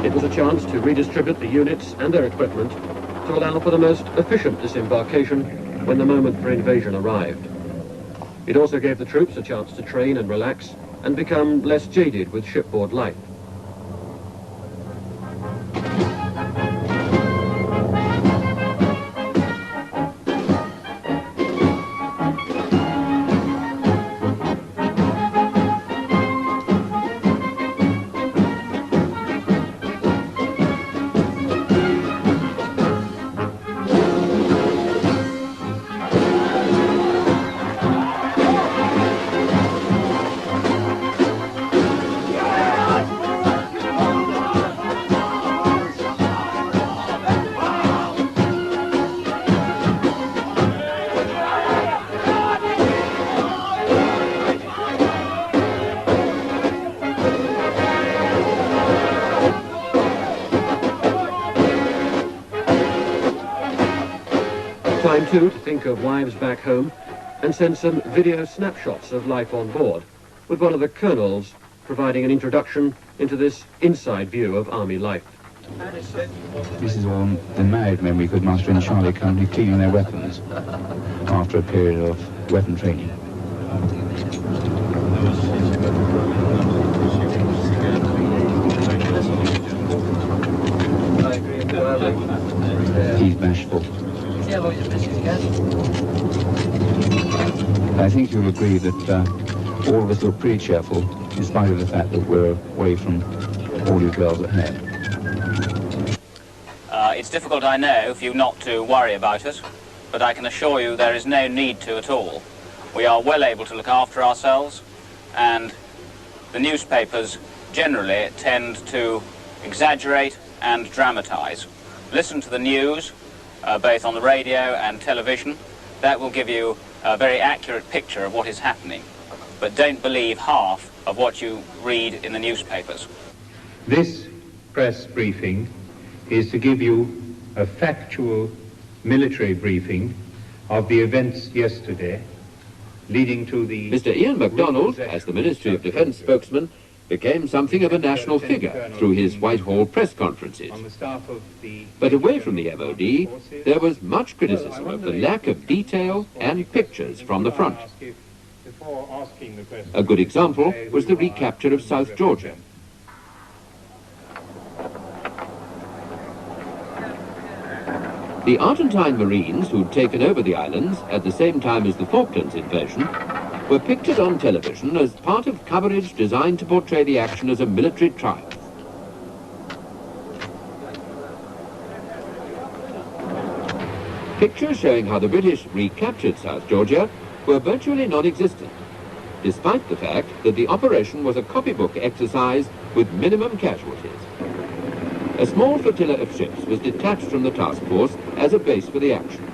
It was a chance to redistribute the units and their equipment to allow for the most efficient disembarkation when the moment for invasion arrived. It also gave the troops a chance to train and relax and become less jaded with shipboard life. Time too to think of wives back home and send some video snapshots of life on board, with one of the colonels providing an introduction into this inside view of army life. This is all the married men we could muster in Charlie County cleaning their weapons after a period of weapon training. He's bashful. I think you'll agree that all of us look pretty cheerful, in spite of the fact that we're away from all you girls at home. It's difficult, I know, for you not to worry about it, but I can assure you there is no need to at all. We are well able to look after ourselves, and the newspapers generally tend to exaggerate and dramatise. Listen to the news, both on the radio and television. That will give you a very accurate picture of what is happening. But don't believe half of what you read in the newspapers. This press briefing is to give you a factual military briefing of the events yesterday leading to the... Mr. Ian MacDonald, as the Ministry of Defence spokesman, became something of a national figure through his Whitehall press conferences. But away from the MOD, there was much criticism of the lack of detail and pictures from the front. A good example was the recapture of South Georgia. The Argentine Marines who'd taken over the islands at the same time as the Falklands invasion were pictured on television as part of coverage designed to portray the action as a military triumph. Pictures showing how the British recaptured South Georgia were virtually non-existent, despite the fact that the operation was a copybook exercise with minimum casualties. A small flotilla of ships was detached from the task force as a base for the action.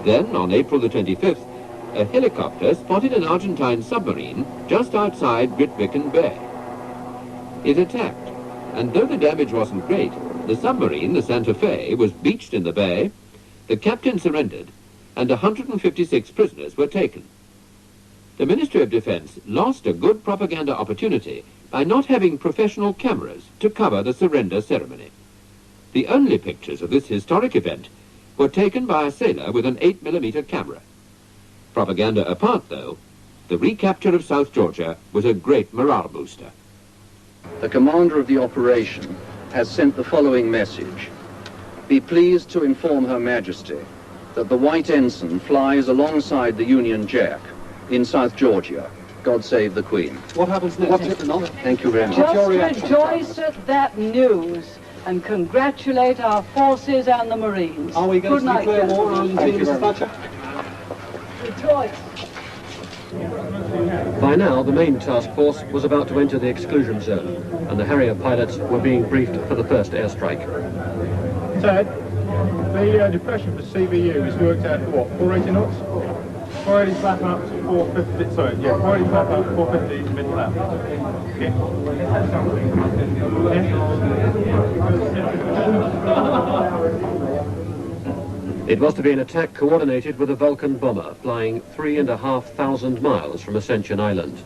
Then, on April the 25th, a helicopter spotted an Argentine submarine just outside Grytviken Bay. It attacked, and though the damage wasn't great, the submarine, the Santa Fe, was beached in the bay, the captain surrendered, and 156 prisoners were taken. The Ministry of Defence lost a good propaganda opportunity by not having professional cameras to cover the surrender ceremony. The only pictures of this historic event were taken by a sailor with an 8mm camera. Propaganda apart, though, the recapture of South Georgia was a great morale booster. The commander of the operation has sent the following message. Be pleased to inform Her Majesty that the White Ensign flies alongside the Union Jack in South Georgia. God save the Queen. What happens next? Thank you very much. Just rejoice at that news and congratulate our forces and the Marines. Are we going to declare war on Argentina, Mr. Thatcher? Rejoice. By now, the main task force was about to enter the exclusion zone, and the Harrier pilots were being briefed for the first airstrike. Ted, the depression for CVU is worked out for what, 480 knots? 480 flap up to 450, sorry, yeah, 480 flap up to 450 mid flap. It was to be an attack coordinated with a Vulcan bomber flying 3,500 miles from Ascension Island.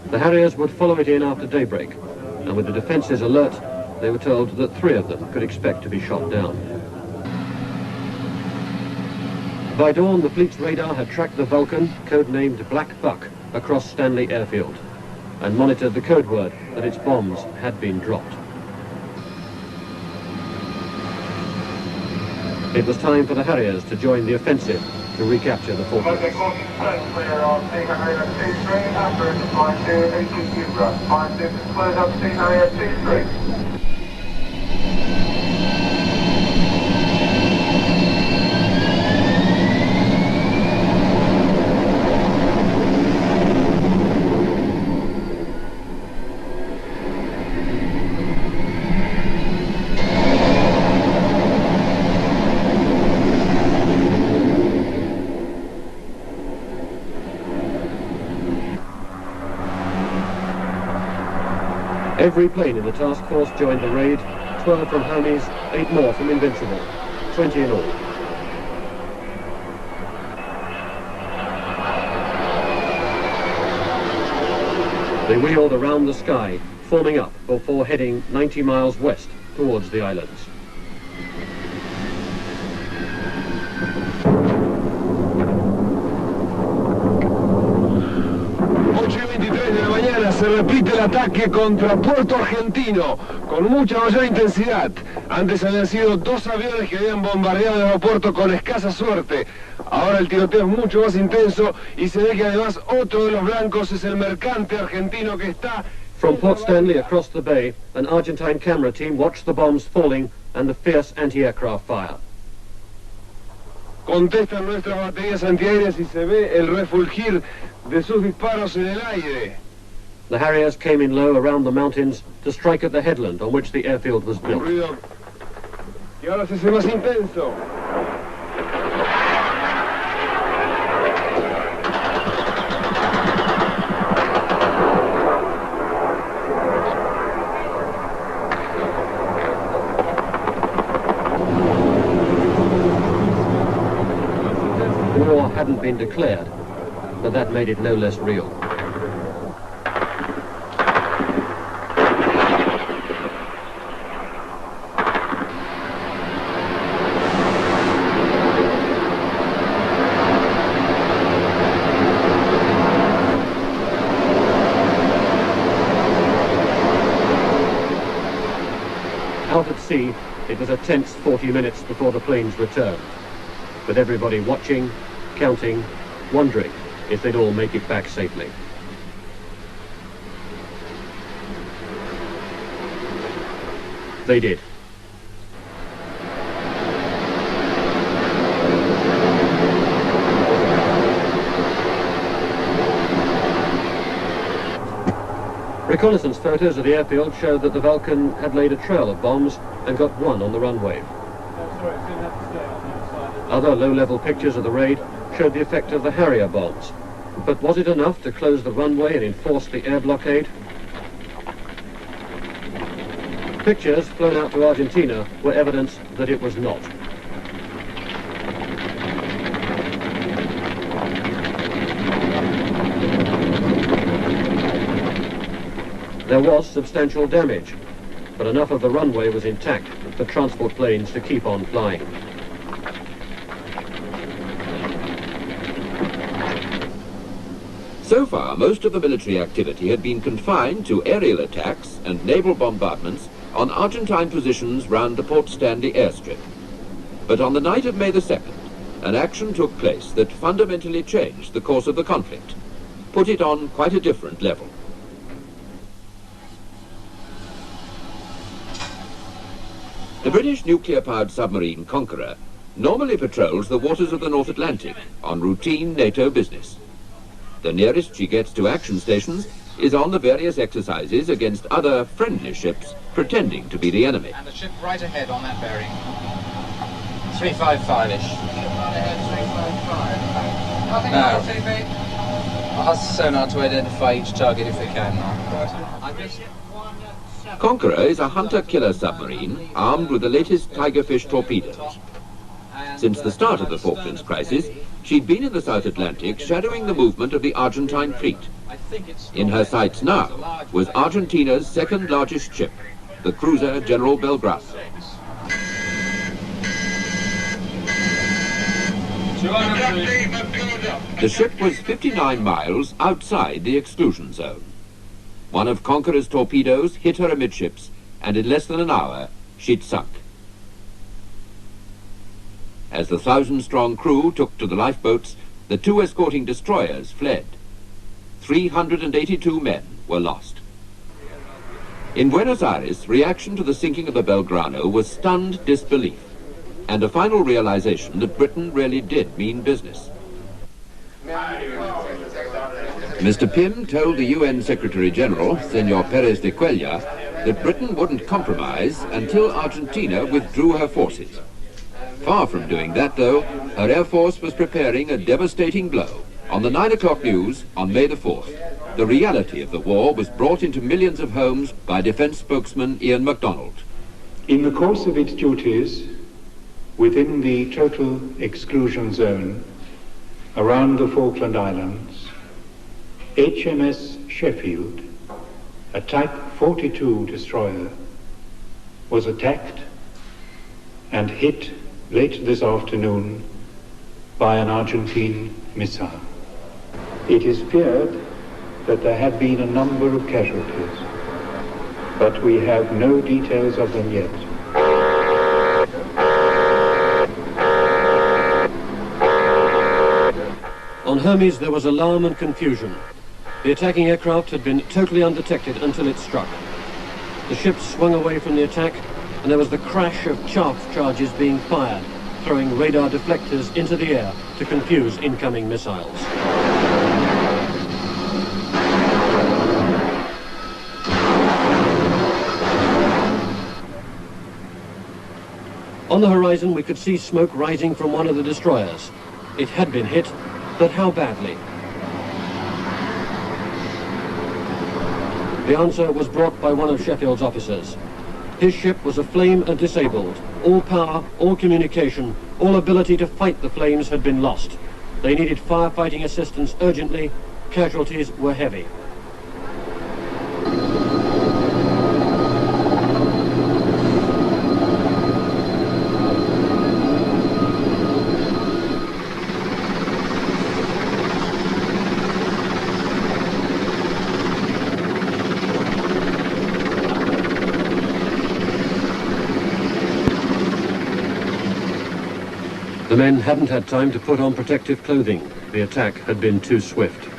The Harriers would follow it in after daybreak, and with the defences alert, they were told that 3 of them could expect to be shot down. By dawn, the fleet's radar had tracked the Vulcan, codenamed Black Buck, across Stanley Airfield, and monitored the code word that its bombs had been dropped. It was time for the Harriers to join the offensive to recapture the Falklands. Every plane in the task force joined the raid, 12 from Hermes, 8 more from Invincible, 20 in all. They wheeled around the sky, forming up before heading 90 miles west towards the islands. Se repite el ataque contra Puerto Argentino con mucha mayor intensidad. Antes habían sido 2 aviones que habían bombardeado el aeropuerto con escasa suerte. Ahora el tiroteo es mucho más intenso y se ve que además otro de los blancos es el mercante argentino que está... From Port Stanley across the bay, an Argentine camera team watched the bombs falling and the fierce anti-aircraft fire. Contestan nuestras baterías antiaéreas y se ve el refulgir de sus disparos en el aire. The Harriers came in low around the mountains to strike at the headland on which the airfield was built. Y ahora se hace más intenso. War hadn't been declared, but that made it no less real. Out at sea, it was a tense 40 minutes before the planes returned, with everybody watching, counting, wondering if they'd all make it back safely. They did. Reconnaissance photos of the airfield showed that the Vulcan had laid a trail of bombs and got 1 on the runway. Other low-level pictures of the raid showed the effect of the Harrier bombs. But was it enough to close the runway and enforce the air blockade? Pictures flown out to Argentina were evidence that it was not. There was substantial damage, but enough of the runway was intact for transport planes to keep on flying. So far, most of the military activity had been confined to aerial attacks and naval bombardments on Argentine positions round the Port Stanley airstrip. But on the night of May the 2nd, an action took place that fundamentally changed the course of the conflict, put it on quite a different level. The British nuclear-powered submarine Conqueror normally patrols the waters of the North Atlantic on routine NATO business. The nearest she gets to action stations is on the various exercises against other friendly ships pretending to be the enemy. And the ship right ahead on that bearing. 355-ish. No. I'll ask the sonar to identify each target if they can. Conqueror is a hunter-killer submarine armed with the latest Tigerfish torpedoes. Since the start of the Falklands crisis, she'd been in the South Atlantic shadowing the movement of the Argentine fleet In her sights now was Argentina's second largest ship, the cruiser General Belgrano. The ship was 59 miles outside the exclusion zone. One of Conqueror's torpedoes hit her amidships, and in less than an hour, she'd sunk. As the 1,000-strong crew took to the lifeboats, the two escorting destroyers fled. 382 men were lost. In Buenos Aires, reaction to the sinking of the Belgrano was stunned disbelief, and a final realization that Britain really did mean business. Mr. Pym told the UN Secretary-General, Senor Perez de Cuellar, that Britain wouldn't compromise until Argentina withdrew her forces. Far from doing that, though, her Air Force was preparing a devastating blow. On the 9 o'clock news on May the 4th, the reality of the war was brought into millions of homes by defense spokesman Ian MacDonald. In the course of its duties within the total exclusion zone around the Falkland Islands, HMS Sheffield, a Type 42 destroyer, was attacked and hit late this afternoon by an Argentine missile. It is feared that there have been a number of casualties, but we have no details of them yet. On Hermes there was alarm and confusion. The attacking aircraft had been totally undetected until it struck. The ship swung away from the attack, and there was the crash of chaff charges being fired, throwing radar deflectors into the air to confuse incoming missiles. On the horizon we could see smoke rising from one of the destroyers. It had been hit, but how badly? The answer was brought by one of Sheffield's officers. His ship was aflame and disabled. All power, all communication, all ability to fight the flames had been lost. They needed firefighting assistance urgently. Casualties were heavy. The men hadn't had time to put on protective clothing. The attack had been too swift.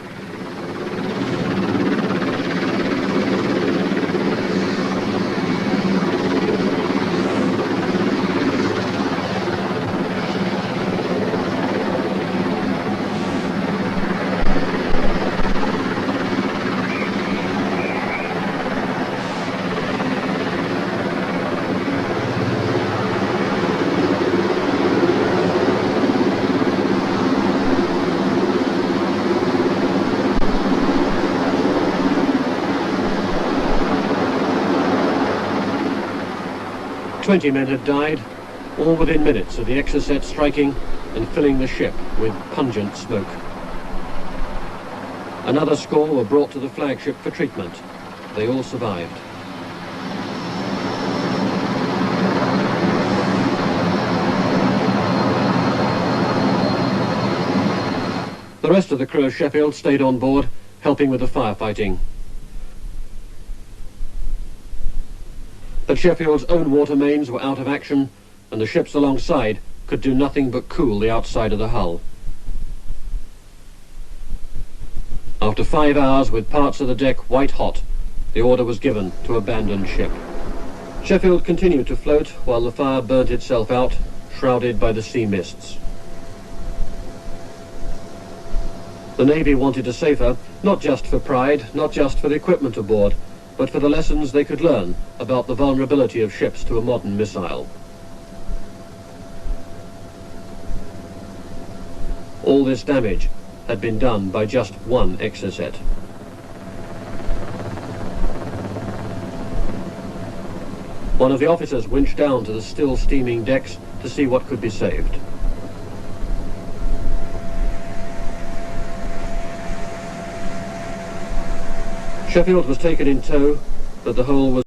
Twenty men had died, all within minutes of the Exocet striking and filling the ship with pungent smoke. Another score were brought to the flagship for treatment. They all survived. The rest of the crew of Sheffield stayed on board, helping with the firefighting. But Sheffield's own water mains were out of action, and the ships alongside could do nothing but cool the outside of the hull. After 5 hours with parts of the deck white hot, the order was given to abandon ship. Sheffield continued to float while the fire burnt itself out, shrouded by the sea mists. The Navy wanted to save her, not just for pride, not just for the equipment aboard, but for the lessons they could learn about the vulnerability of ships to a modern missile. All this damage had been done by just one Exocet. One of the officers winched down to the still steaming decks to see what could be saved. Sheffield was taken in tow, but the whole was